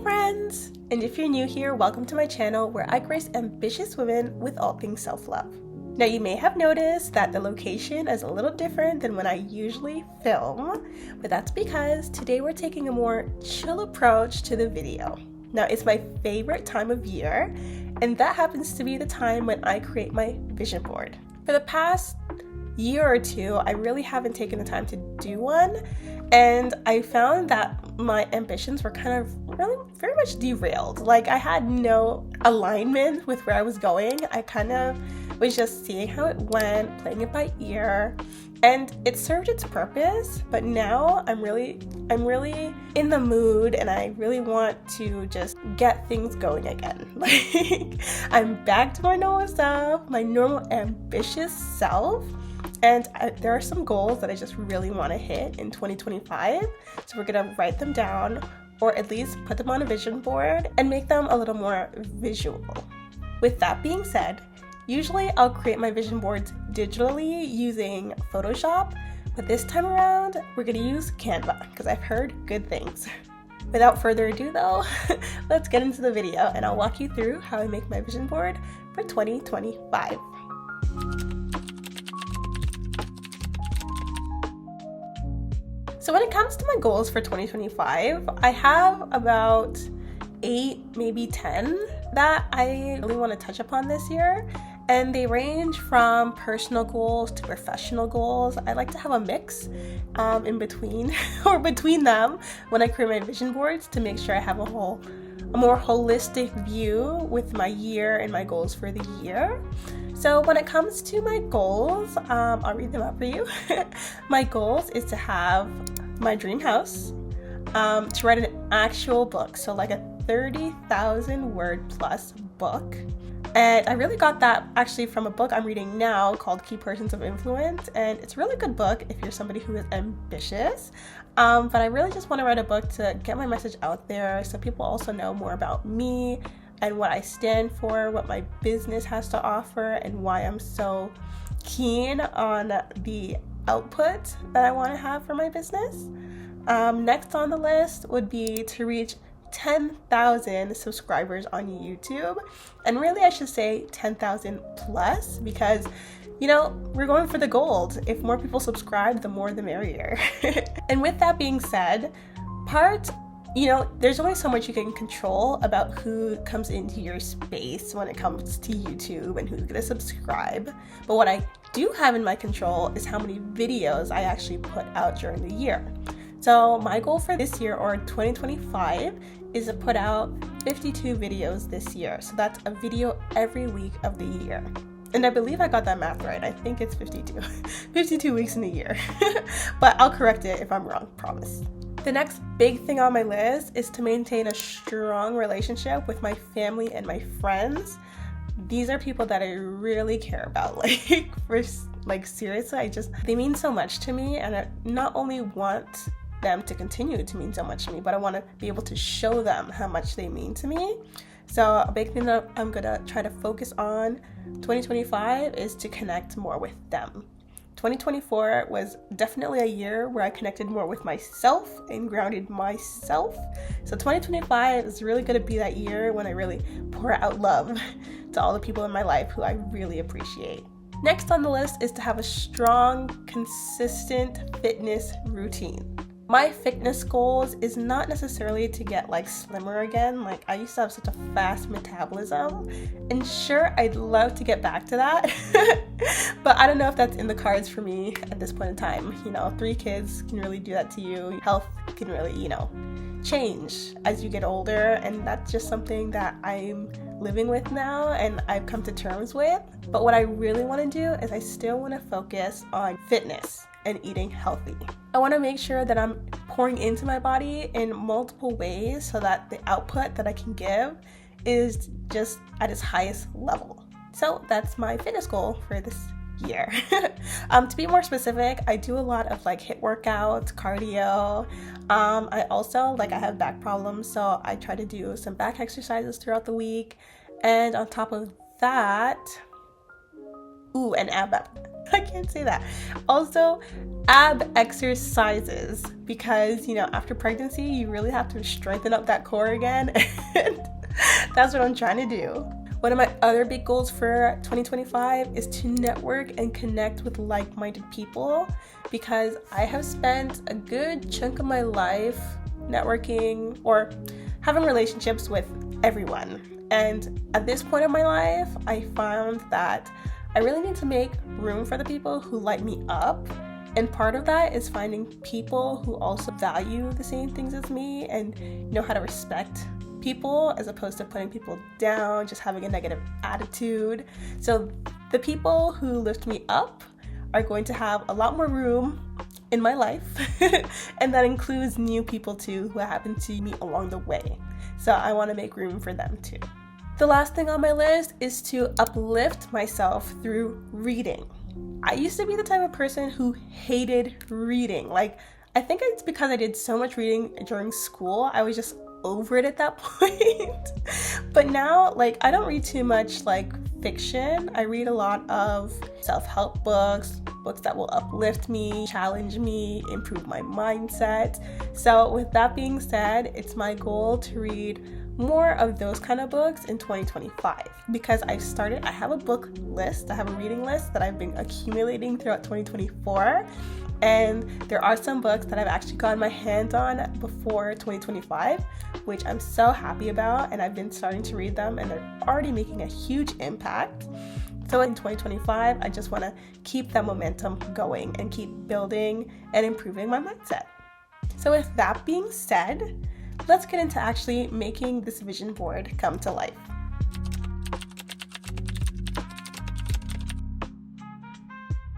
friends! And if you're new here, welcome to my channel where I grace ambitious women with all things self-love. Now you may have noticed that the location is a little different than when I usually film, but that's because today we're taking a more chill approach to the video. Now it's my favorite time of year, and that happens to be the time when I create my vision board. For the past year or two, I really haven't taken the time to do one, and I found that my ambitions were kind of really very much derailed. Like I had no alignment with where I was going. I kind of was just seeing how it went, playing it by ear, and it served its purpose. But now I'm really in the mood, and I really want to just get things going again. Like I'm back to my normal self, my normal ambitious self. And there are some goals that I just really want to hit in 2025. So we're going to write them down, or at least put them on a vision board and make them a little more visual. With that being said, usually I'll create my vision boards digitally using Photoshop, but this time around we're going to use Canva because I've heard good things. Without further ado though, let's get into the video and I'll walk you through how I make my vision board for 2025. So when it comes to my goals for 2025, I have about 8, maybe 10 that I really want to touch upon this year. And they range from personal goals to professional goals. I like to have a mix in between or between them when I create my vision boards to make sure I have a more holistic view with my year and my goals for the year. So when it comes to my goals, I'll read them out for you. My goals is to have my dream house, to write an actual book, so like a 30,000 word plus book. And I really got that actually from a book I'm reading now called Key Persons of Influence, and it's a really good book if you're somebody who is ambitious. But I really just want to write a book to get my message out there so people also know more about me and what I stand for, what my business has to offer, and why I'm so keen on the output that I want to have for my business. Next on the list would be to reach 10,000 subscribers on YouTube, and really I should say 10,000 plus, because we're going for the gold. If more people subscribe, the more the merrier. And with that being said, there's only so much you can control about who comes into your space when it comes to YouTube and who's gonna subscribe. But what I do have in my control is how many videos I actually put out during the year. So my goal for this year, or 2025, is to put out 52 videos this year. So that's a video every week of the year. And I believe I got that math right. I think it's 52. 52 weeks in a year. But I'll correct it if I'm wrong, promise. The next big thing on my list is to maintain a strong relationship with my family and my friends. These are people that I really care about. Seriously, they mean so much to me, and I not only want them to continue to mean so much to me, but I want to be able to show them how much they mean to me. So a big thing that I'm gonna try to focus on 2025 is to connect more with them. 2024 was definitely a year where I connected more with myself and grounded myself. So 2025 is really going to be that year when I really pour out love to all the people in my life who I really appreciate. Next on the list is to have a strong, consistent fitness routine. My fitness goals is not necessarily to get slimmer again. I used to have such a fast metabolism, and sure, I'd love to get back to that. But I don't know if that's in the cards for me at this point in time. 3 kids can really do that to you. Health can really, change as you get older, and that's just something that I'm living with now and I've come to terms with. But what I really want to do is I still want to focus on fitness and eating healthy. I want to make sure that I'm pouring into my body in multiple ways so that the output that I can give is just at its highest level. So that's my fitness goal for this year. To be more specific, I do a lot of HIIT workouts, cardio. I also I have back problems, so I try to do some back exercises throughout the week. And on top of that, and I can't say that. Also, ab exercises, because, you know, after pregnancy, you really have to strengthen up that core again. And that's what I'm trying to do. One of my other big goals for 2025 is to network and connect with like-minded people, because I have spent a good chunk of my life networking or having relationships with everyone. And at this point in my life, I found that I really need to make room for the people who light me up. And part of that is finding people who also value the same things as me and know how to respect people, as opposed to putting people down, just having a negative attitude. So the people who lift me up are going to have a lot more room in my life. And that includes new people too, who I happen to meet along the way. So I want to make room for them too. The last thing on my list is to uplift myself through reading. I used to be the type of person who hated reading. Like, I think it's because I did so much reading during school, I was just over it at that point. But now, like, I don't read too much like fiction. I read a lot of self-help books that will uplift me, challenge me, improve my mindset. So with that being said, it's my goal to read more of those kind of books in 2025, because I have a book list, I have a reading list that I've been accumulating throughout 2024, and there are some books that I've actually gotten my hands on before 2025, which I'm so happy about, and I've been starting to read them and they're already making a huge impact. So in 2025, I just want to keep that momentum going and keep building and improving my mindset. So with that being said, let's get into actually making this vision board come to life.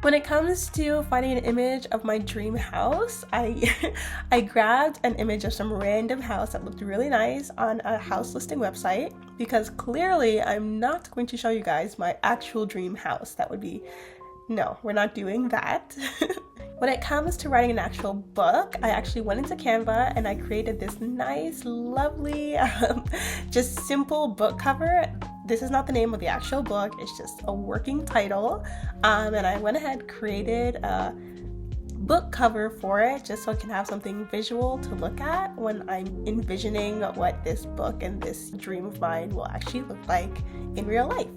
When it comes to finding an image of my dream house, I grabbed an image of some random house that looked really nice on a house listing website, because clearly I'm not going to show you guys my actual dream house. No, we're not doing that. When it comes to writing an actual book, I actually went into Canva and I created this nice, lovely, just simple book cover. This is not the name of the actual book, it's just a working title. And I went ahead, created a book cover for it, just so I can have something visual to look at when I'm envisioning what this book and this dream of mine will actually look like in real life.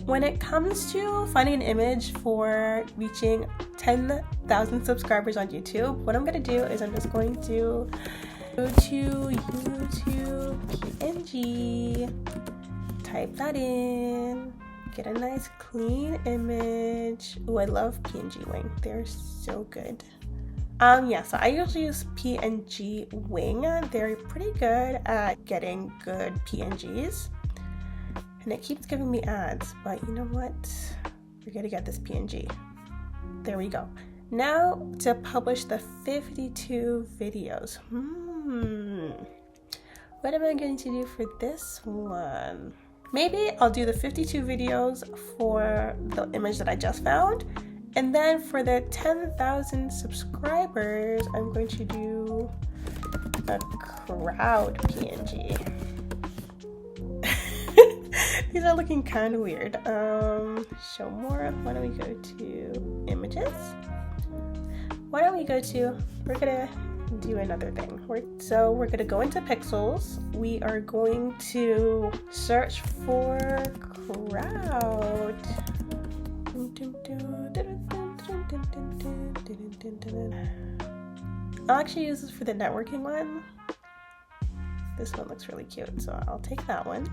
When it comes to finding an image for reaching 10,000 subscribers on YouTube, what I'm going to do is I'm just going to go to YouTube PNG, type that in, get a nice clean image. Oh, I love PNG Wing. They're so good. So I usually use PNG Wing. They're pretty good at getting good PNGs. And it keeps giving me ads, but you know what? We're gonna get this PNG. There we go. Now to publish the 52 videos. What am I going to do for this one? Maybe I'll do the 52 videos for the image that I just found. And then for the 10,000 subscribers, I'm going to do a crowd PNG. These are looking kind of weird. Show more. Why don't we go to images? We're gonna do another thing. We're gonna go into pixels. We are going to search for crowd. I'll actually use this for the networking one. This one looks really cute, so I'll take that one.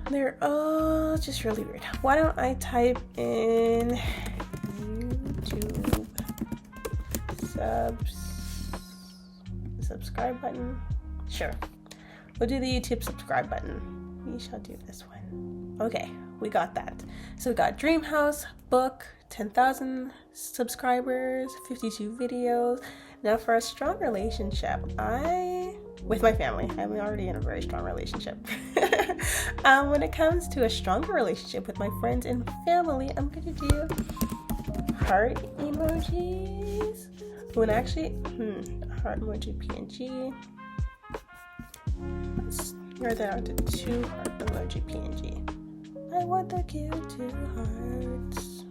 They're all just really weird. Why don't I type in YouTube subscribe button? Sure. We'll do the YouTube subscribe button. We shall do this one. Okay, we got that. So we got dream house, book, 10,000 subscribers, 52 videos. Now for a strong relationship, with my family, I'm already in a very strong relationship. When it comes to a stronger relationship with my friends and family, I'm going to do heart emojis. When actually, heart emoji PNG. Let's narrow that out to 2 heart emoji PNG. I want to give 2 hearts.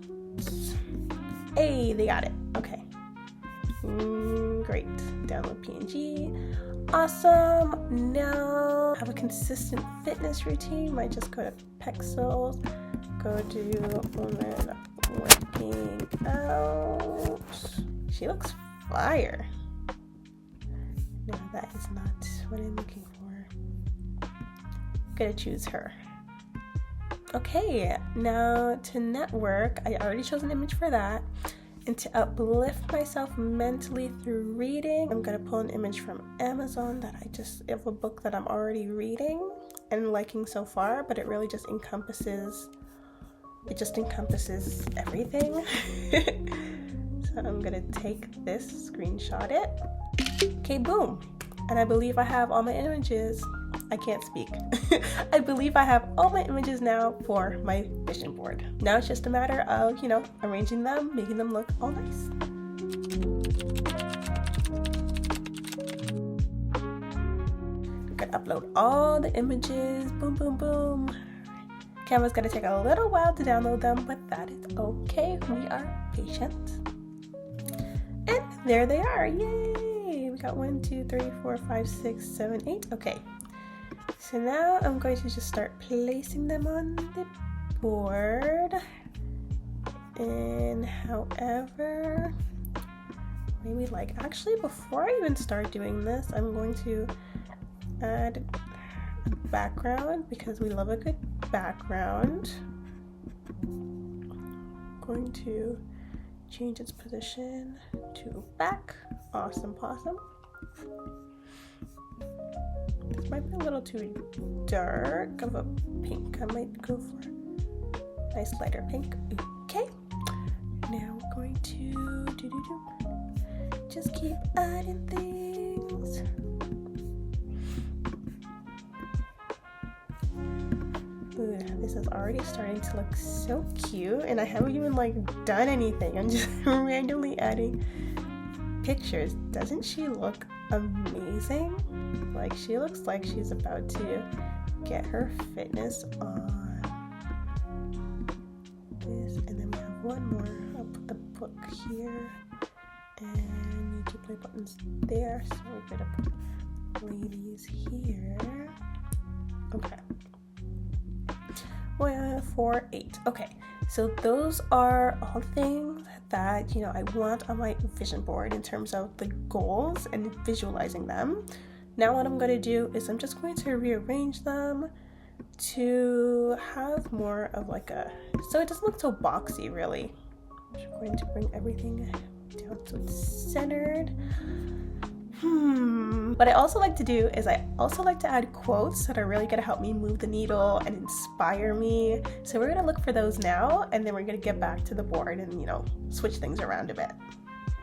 Hey, they got it. Okay. Great. Download PNG. Awesome. Now have a consistent fitness routine. Might just go to Pixels. Go to woman working out. She looks fire. No, that is not what I'm looking for. I'm gonna choose her. Okay, now to network, I already chose an image for that. And to uplift myself mentally through reading, I'm gonna pull an image from Amazon that I just have a book that I'm already reading and liking so far, but it really just encompasses everything. So I'm gonna take this, screenshot it. Okay, boom. And I believe I have all my images. I can't speak. I believe I have all my images now for my vision board. Now it's just a matter of, arranging them, making them look all nice. I'm gonna upload all the images. Boom, boom, boom. Canva's gonna take a little while to download them, but that is okay. We are patient. And there they are. Yay! We got 1, 2, 3, 4, 5, 6, 7, 8. Okay. So now I'm going to just start placing them on the board. And however, maybe actually before I even start doing this, I'm going to add a background because we love a good background. I'm going to change its position to back. Awesome possum. This might be a little too dark of a pink. I might go for a nice lighter pink. Okay. Now we're going to just keep adding things. Ooh, this is already starting to look so cute, and I haven't even done anything. I'm just randomly adding pictures. Doesn't she look amazing? She looks like she's about to get her fitness on. This, and then we have one more. I'll put the book here and YouTube play buttons there. So we're gonna put ladies here. Okay. 1, 4, 8. Okay, so those are all things that I want on my vision board in terms of the goals and visualizing them. Now what I'm going to do is I'm just going to rearrange them to have more of so it doesn't look so boxy really. I'm just going to bring everything down so it's centered. What I also like to do is I also like to add quotes that are really going to help me move the needle and inspire me. So we're going to look for those now, and then we're going to get back to the board and, switch things around a bit.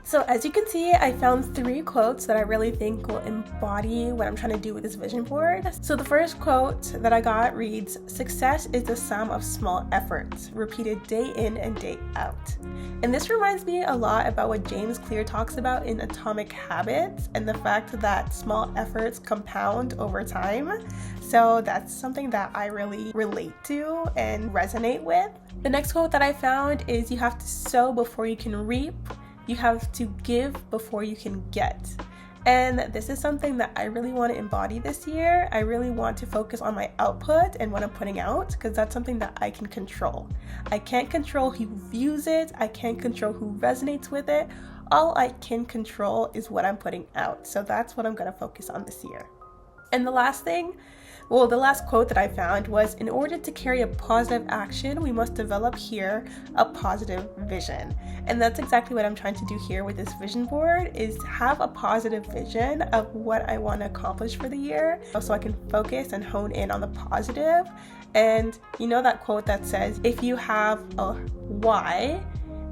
So as you can see, I found 3 quotes that I really think will embody what I'm trying to do with this vision board. So the first quote that I got reads, "Success is the sum of small efforts, repeated day in and day out." And this reminds me a lot about what James Clear talks about in Atomic Habits and the fact that small efforts compound over time. So that's something that I really relate to and resonate with. The next quote that I found is, "You have to sow before you can reap. You have to give before you can get." And this is something that I really want to embody this year. I really want to focus on my output and what I'm putting out, because that's something that I can control. I can't control who views it. I can't control who resonates with it. All I can control is what I'm putting out. So that's what I'm going to focus on this year. And the last quote that I found was, "In order to carry a positive action, we must develop here a positive vision." And that's exactly what I'm trying to do here with this vision board, is have a positive vision of what I want to accomplish for the year, so I can focus and hone in on the positive. And that quote that says, if you have a why,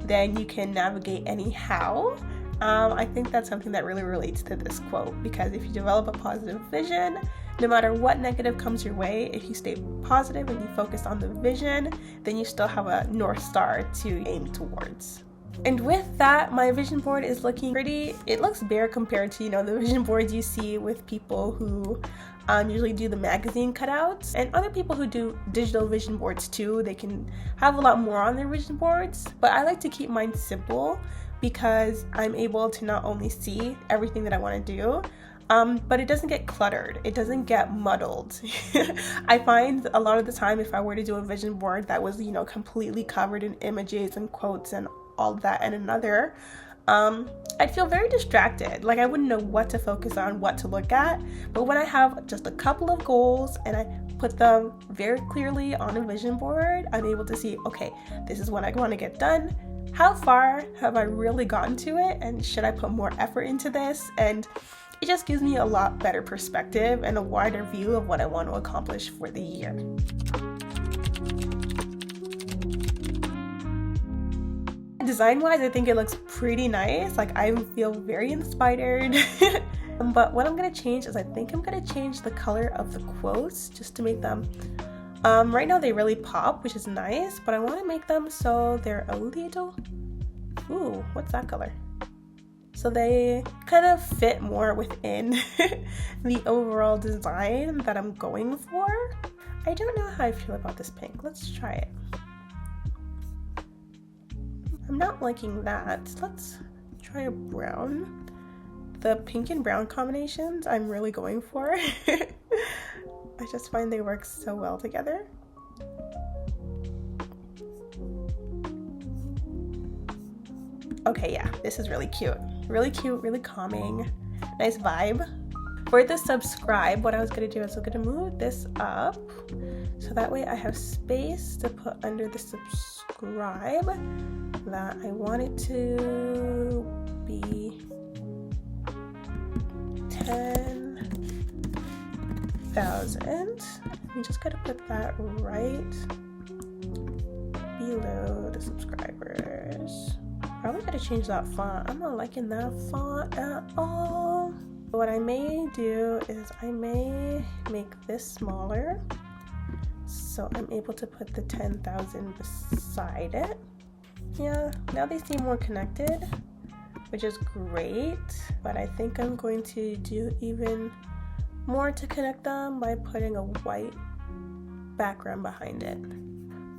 then you can navigate any how. I think that's something that really relates to this quote, because if you develop a positive vision, no matter what negative comes your way, if you stay positive and you focus on the vision, then you still have a North Star to aim towards. And with that, my vision board is looking pretty, it looks bare compared to, the vision boards you see with people who usually do the magazine cutouts, and other people who do digital vision boards too, they can have a lot more on their vision boards, but I like to keep mine simple because I'm able to not only see everything that I want to do, but it doesn't get cluttered, it doesn't get muddled. I find a lot of the time if I were to do a vision board that was, you know, completely covered in images and quotes and all that and another, I'd feel very distracted. Like I wouldn't know what to focus on, what to look at. But when I have just a couple of goals and I put them very clearly on a vision board, I'm able to see, okay, this is what I want to get done. How far have I really gotten to it? And should I put more effort into this? And it just gives me a lot better perspective and a wider view of what I want to accomplish for the year. Design-wise, I think it looks pretty nice. Like I feel very inspired. But what I'm gonna change is I think I'm gonna change the color of the quotes just to make them, right now they really pop, which is nice, but I want to make them so they're a little, ooh, what's that color? So they kind of fit more within the overall design that I'm going for. I don't know how I feel about this pink. Let's try it. I'm not liking that. Let's try a brown. The pink and brown combinations I'm really going for. I just find they work so well together. Okay, yeah, this is really cute. Really cute, really calming. Nice vibe. For the subscribe, what I was gonna do is I'm gonna move this up so that way I have space to put under the subscribe that I want it to be 10,000. I'm just gonna put that right below the subscribers. Probably gotta change that font. I'm not liking that font at all. What I may do is I may make this smaller so I'm able to put the 10,000 beside it. Yeah, now they seem more connected, which is great, but I think I'm going to do even more to connect them by putting a white background behind it.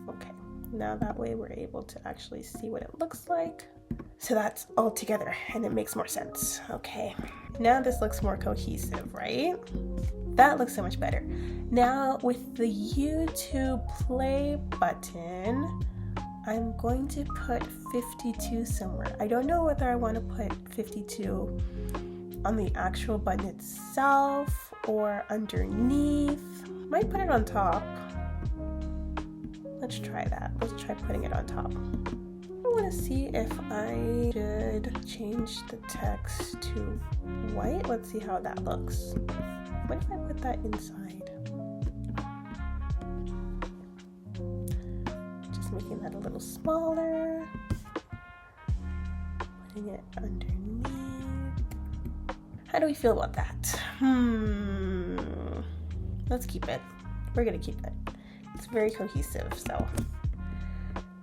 Okay, now that way we're able to actually see what it looks like. So that's all together and it makes more sense. Okay, now this looks more cohesive, right? That looks so much better. Now with the YouTube play button, I'm going to put 52 somewhere. I don't know whether I want to put 52 on the actual button itself or underneath. Might put it on top. Let's try that. Let's try putting it on top. I want to see if I should change the text to white. Let's see how that looks. What if I put that inside? Just making that a little smaller. Putting it underneath. How do we feel about that? Let's keep it. We're gonna keep it. It's very cohesive, so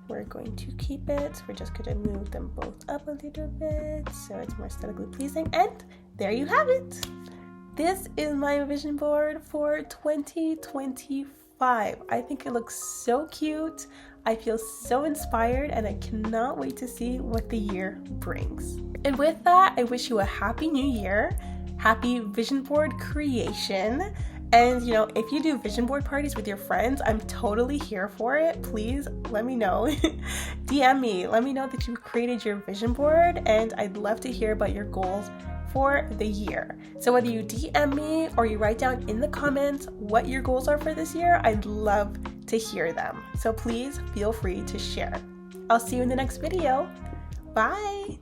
we're going to keep it. We're just gonna move them both up a little bit so it's more aesthetically pleasing. And there you have it. This is my vision board for 2025. I think it looks so cute. I feel so inspired and I cannot wait to see what the year brings. And with that, I wish you a happy new year, happy vision board creation. And you know, if you do vision board parties with your friends, I'm totally here for it. Please let me know. DM me, let me know that you created your vision board and I'd love to hear about your goals for the year. So whether you DM me or you write down in the comments what your goals are for this year, I'd love to hear them. So please feel free to share. I'll see you in the next video. Bye.